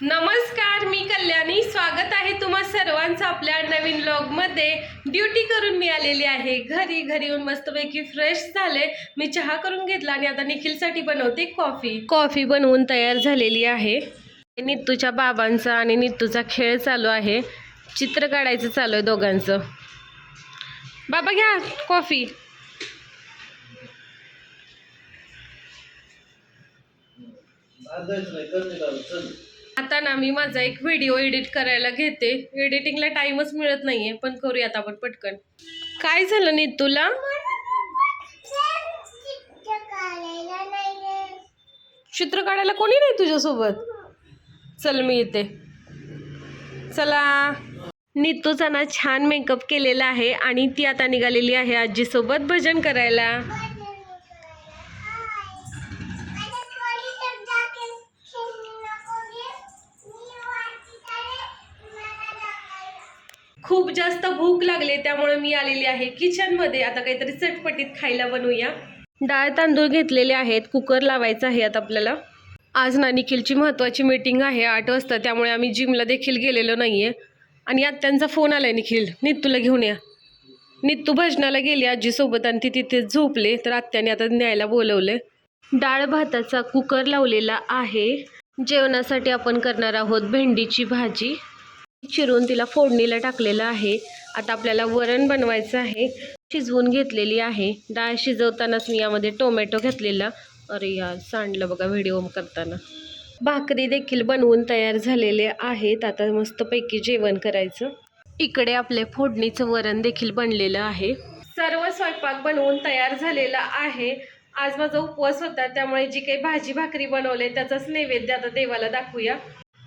नमस्कार, मी कल्याणी. स्वागत आहे तुम्हा सर्वांचं आपल्या नवीन व्लॉग मध्ये. ड्युटी करून मी आलेली आहे घरी येऊन मस्तपैकी फ्रेश झाले. मी चहा करून घेतला आणि आता निखिलसाठी बनवते कॉफी बनवून तयार झालेली आहे. नित्तूच्या बाबांचा आणि नित्तूचा खेळ चालू आहे. चित्र काढायचं चालू आहे दोघांचं. बाबा घ्या कॉफी. आता ना मी माझा एक व्हिडिओ एडिट करायला घेते. एडिटिंगला टाइमच मिळत नाहीये, पण करूयात आपण पटकन. काय झालं नित्तूला? चित्र काढायला कोणी नाही तुझ्यासोबत? चल मी येते. चला. नित्तूचा ना छान मेकअप केलेला आहे आणि ती आता निघालेली आहे आजीसोबत भजन करायला. खूप जास्त भूक लागले त्यामुळे मी आलेली आहे किचनमध्ये. आता काहीतरी चटपटीत खायला बनवूया. डाळ तांदूळ घेतलेले आहेत. कुकर लावायचा आहे आता आपल्याला. आज ना निखिलची महत्त्वाची मीटिंग आहे 8 वाजता, त्यामुळे आम्ही जिमला देखील गेलेलो नाहीये. आणि आत्यांचा फोन आलाय, निखिल नित्तूला घेऊन या. नित्तू भजनाला गेली आजीसोबत आणि ती तिथेच झोपले, तर आत्याने आता न्यायला बोलवले. डाळ भाताचा कुकर लावलेला आहे. जेवणासाठी आपण करणार आहोत भेंडीची भाजी. चिरून तिला फोडणीला टाकलेलं आहे. आता आपल्याला वरण बनवायचं आहे. शिजवून घेतलेली आहे. डाळ शिजवतानाच मी यामध्ये टोमॅटो घातलेला. अरे यार, सांडलं बघा व्हिडिओ करताना. भाकरी देखील बनवून तयार झालेले आहेत. आता मस्तपैकी जेवण करायचं. इकडे आपले फोडणीचं वरण देखील बनलेलं आहे. सर्व स्वयंपाक बनवून तयार झालेला आहे. आज माझा उपवास होता, त्यामुळे जी काही भाजी भाकरी बनवले त्याचाच नैवेद्य आता देवाला दाखवूया.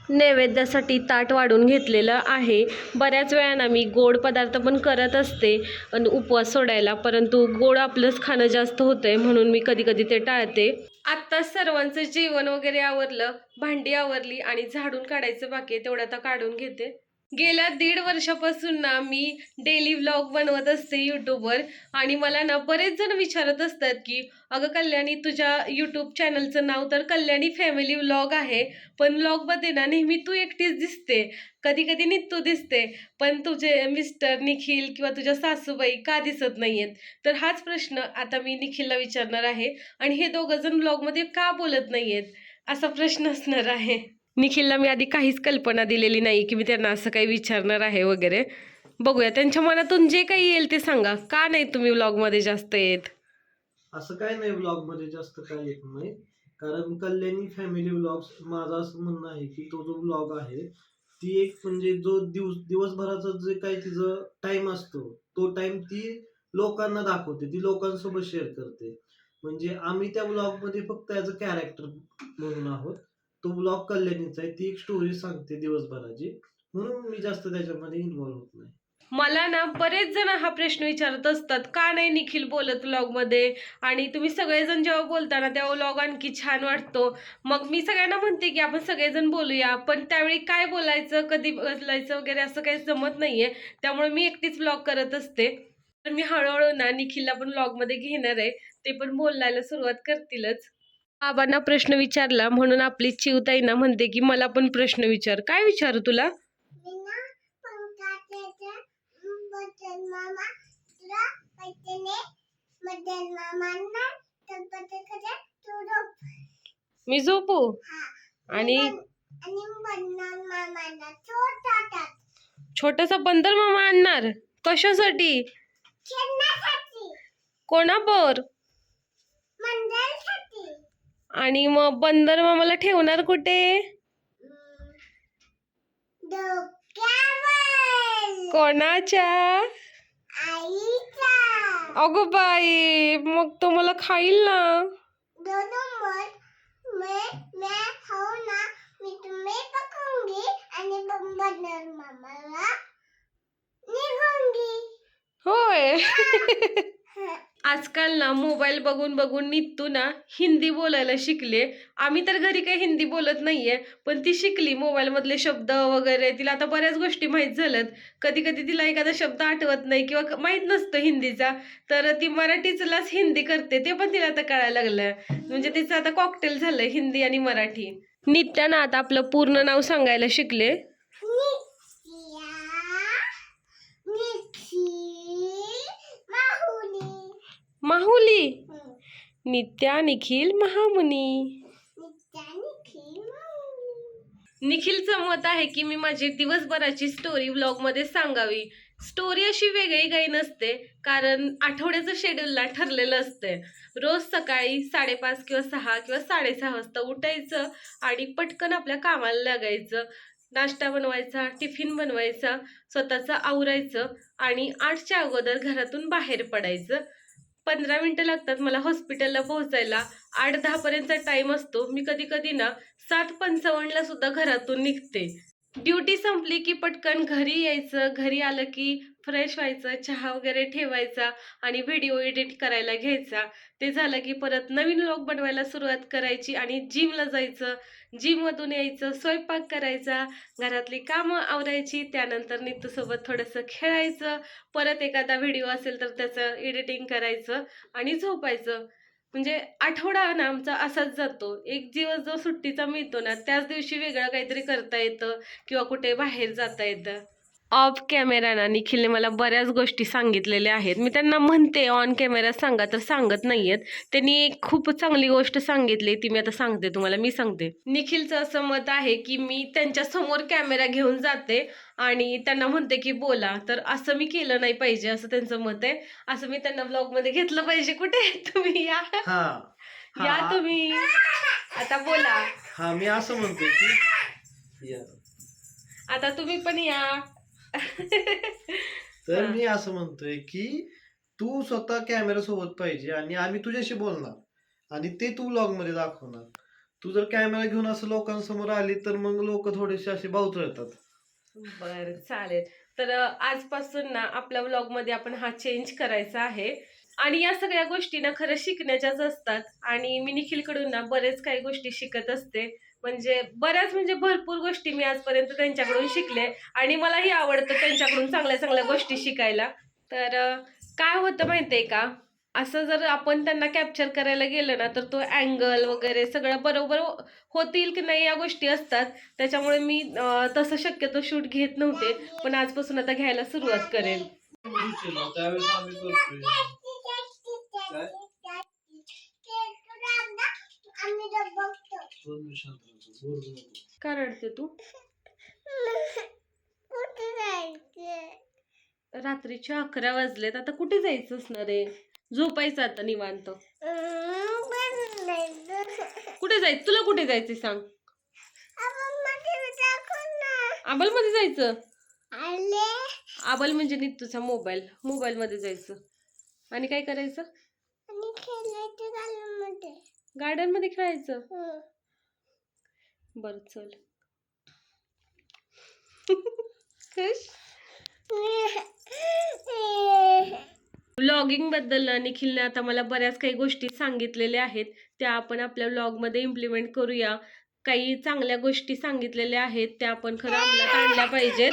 नैवेद्यासाठी ताट वाढून घेतलेलं आहे. बऱ्याच वेळानं मी गोड पदार्थ पण करत असते आणि उपवास सोडायला, परंतु गोड आपलंच खाणं जास्त होतंय म्हणून मी कधी कधी ते टाळते. आत्ताच सर्वांचं जेवण वगैरे आवरलं, भांडी आवरली आणि झाडून काढायचं बाकी आहे, तेवढं आता काढून घेते. गेल्या 1.5 वर्षापासून ना मी डेली व्लॉग बनवत असते यूट्यूबवर. आणि मला ना बरेच जण विचारत असतात की अगं कल्याणी, तुझ्या यूट्यूब चॅनलचं नाव तर कल्याणी फॅमिली व्लॉग आहे, पण व्लॉगमध्ये ना नेहमी तू एकटीच दिसते, कधी कधी नित्तू दिसते, पण तुझे मिस्टर निखिल किंवा तुझ्या सासूबाई का दिसत नाहीयेत? तर हाच प्रश्न आता मी निखिलला विचारणार आहे. आणि हे दोघं जण व्लॉगमध्ये का बोलत नाहीयेत असा प्रश्न असणार आहे. निखिलला मी आधी काहीच कल्पना दिलेली नाही की मी त्यांना असं काही विचारणार आहे वगैरे. बघूया त्यांच्या मनातून जे काही येईल ते सांगा. का नाही तुम्ही व्लॉगमध्ये जास्त येत? असं काय नाही, व्लॉग मध्ये जास्त काय येत नाही, कारण कल्याणी फॅमिली व्लॉग्स, माझं असं म्हणणं आहे की तो जो व्लॉग आहे ती एक म्हणजे जो दिवसभराचा जे काही तिचं टाइम असतो, तो टाइम ती लोकांना दाखवते, ती लोकांसोबत शेअर करते. म्हणजे आम्ही त्या व्लॉग मध्ये फक्त ॲज अ कॅरेक्टर म्हणून आहोत. तो व्लॉग कल्याणीचा आहे, ती एक स्टोरी सांगते दिवसभराची, म्हणून मी जास्त त्याच्यामध्ये इन्व्हॉल्व होत नाही. मला ना बरेच जण हा प्रश्न विचारत असतात, का नाही निखिल बोलत व्लॉगमध्ये? आणि तुम्ही सगळेजण जेव्हा बोलताना तेव्हा व्लॉग आणखी छान वाटतो. मग मी सगळ्यांना म्हणते की आपण सगळेजण बोलूया, पण त्यावेळी काय बोलायचं, कधी बोलायचं वगैरे असं काही जमत नाहीये, त्यामुळे मी एकटीच व्लॉग करत असते. तर मी हळूहळू ना निखिलला पण व्लॉगमध्ये घेणार आहे, ते पण बोलायला सुरुवात करतीलच. बाबांना प्रश्न विचारला म्हणून आपली चिवताई ना म्हणते की मला पण प्रश्न विचार. काय विचारू तुला? मी झोपू? आणि छोटासा बंदर मामा आणणार? कशासाठी? कोणाबर? आणि मग बंदर मामाला ठेवणार कुठे? कोणाच्या? अगो बाई, मग तो मला खाईल ना. होय. आजकाल ना मोबाईल बघून बघून नित्तू ना हिंदी बोलायला शिकले. आम्ही तर घरी काही हिंदी बोलत नाहीये, पण ती शिकली मोबाईल मधले शब्द वगैरे. तिला आता बऱ्याच गोष्टी माहीत झाल्यात. कधी कधी तिला एखादा शब्द आठवत नाही किंवा माहीत नसतो हिंदीचा, तर ती मराठीचलाच हिंदी करते, ते पण तिला आता कळायला लागलं. म्हणजे तिचं आता कॉकटेल झालंय हिंदी आणि मराठी. नित्यानं आता आपलं पूर्ण नाव सांगायला शिकले. माहुली. नित्या निखिल महामुनी. निखिलचं मत आहे की मी माझी दिवसभराची स्टोरी व्लॉगमध्ये सांगावी. स्टोरी अशी वेगळी काही नसते, कारण आठवड्याचं शेड्यूलला ठरलेलं असतंय. रोज सकाळी 5:30 किंवा 6 किंवा 6:30 वाजता उठायचं आणि पटकन आपल्या कामाला लागायचं. नाश्ता बनवायचा, टिफिन बनवायचा, स्वतःचं आवरायचं आणि 8च्या अगोदर घरातून बाहेर पडायचं. 15 मिनिटं लागतात मला हॉस्पिटलला पोहोचायला. 8:10 पर्यंतचा टाइम असतो. मी कधी कधी ना 7:55ला सुद्धा घरातून निघते. ड्युटी संपली की पटकन घरी यायचं. घरी आलं की फ्रेश व्हायचं, चहा वगैरे ठेवायचा आणि व्हिडिओ एडिट करायला घ्यायचा. ते झालं की परत नवीन व्लॉग बनवायला सुरुवात करायची आणि जिमला जायचं. जिममधून यायचं, स्वयंपाक करायचा, घरातली कामं आवरायची, त्यानंतर नीतूसोबत थोडंसं खेळायचं, परत एखादा व्हिडिओ असेल तर त्याचं एडिटिंग करायचं आणि झोपायचं. म्हणजे आठवडा ना आमचा असाच जातो. एक दिवस जो सुट्टीचा मिळतो ना त्याच दिवशी वेगळं काहीतरी करता येतं किंवा कुठे बाहेर जाता येतं. ऑफ कॅमेरा ना निखिलने मला बऱ्याच गोष्टी सांगितलेल्या आहेत. मी त्यांना म्हणते ऑन कॅमेरा सांगा, तर सांगत नाहीयेत. त्यांनी एक खूप चांगली गोष्ट सांगितली, ती मी आता सांगते तुम्हाला. मी सांगते. निखिलचं असं मत आहे की मी त्यांच्या समोर कॅमेरा घेऊन जाते आणि त्यांना म्हणते की बोला. तर असं मी केलं नाही पाहिजे असं त्यांचं मत आहे. असं मी त्यांना व्लॉगमध्ये घेतलं पाहिजे. कुठे तुम्ही या, या तुम्ही आता बोला. हा, मी असं म्हणतोय की आता तुम्ही पण या. तर मी असं म्हणतोय की तू स्वतः कॅमेरा सोबत पाहिजे आणि आम्ही तुझ्याशी बोलणार आणि ते तू व्लॉग मध्ये दाखवणार. तू जर कॅमेरा घेऊन असं लोकांसमोर आली तर मग लोक थोडेसे असे बावचळतात. बरं, चालेल. तर आजपासून ना आपल्या व्लॉग मध्ये आपण हा चेंज करायचा आहे. आणि या सगळ्या गोष्टी ना खरं शिकण्याच्याच असतात. आणि मी निखिलकडून ना बरेच काही गोष्टी शिकत असते. म्हणजे भरपूर गोष्टी मी आजपर्यंत त्यांच्याकडून शिकले आणि मलाही आवडतं त्यांच्याकडून चांगल्या चांगल्या गोष्टी शिकायला. तर काय होतं माहितीये का, असं जर आपण त्यांना कॅप्चर करायला गेलं ना तर तो अँगल वगैरे सगळं बरोबर होतील की नाही या गोष्टी असतात. त्याच्यामुळे मी तसं शक्यतो शूट घेत नव्हते, पण आजपासून आता घ्यायला सुरुवात करेल. त्यावेळेस आम्ही करतोय. काय? का रडते तू? रात्रीचे 11 वाजलेत. आता कुठे जायचं असणार आहे? झोपायचं आता निवांत. कुठे जायचं तुला? कुठे जायचं सांग. आबल मध्ये जायचं. आबल म्हणजे नीतूचा मोबाईल. मोबाईल मध्ये जायचं आणि काय करायचं? गार्डन मध्ये खेळायचं. बर चल. खुश. व्लॉगिंग बद्दल निखिलने आता मला बऱ्याच काही गोष्टी सांगितलेल्या आहेत. त्या आपण आपल्या व्लॉग मध्ये इम्प्लिमेंट करूया. काही चांगल्या गोष्टी सांगितलेल्या आहेत त्या आपण खरं अंमलात आणल्या पाहिजेत.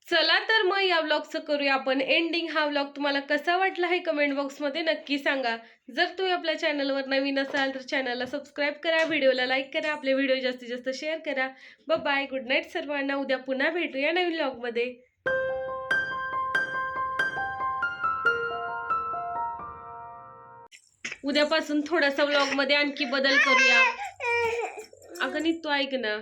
चला तर मग या व्लॉगचं करूया आपण एंडिंग. हा व्लॉग तुम्हाला कसा वाटला हे कमेंट बॉक्समध्ये नक्की सांगा. जर तुम्ही आपल्या चॅनलवर नवीन असाल तर चॅनलला सबस्क्राईब करा, व्हिडिओला लाईक करा, आपले व्हिडिओ जास्तीत जास्त शेअर करा. बाय, गुड नाईट सर्वांना. उद्या पुन्हा भेटूया नवीन व्लॉगमध्ये. उद्यापासून थोडासा व्लॉग मध्ये आणखी बदल करूया. अगं नीतू ऐक ना.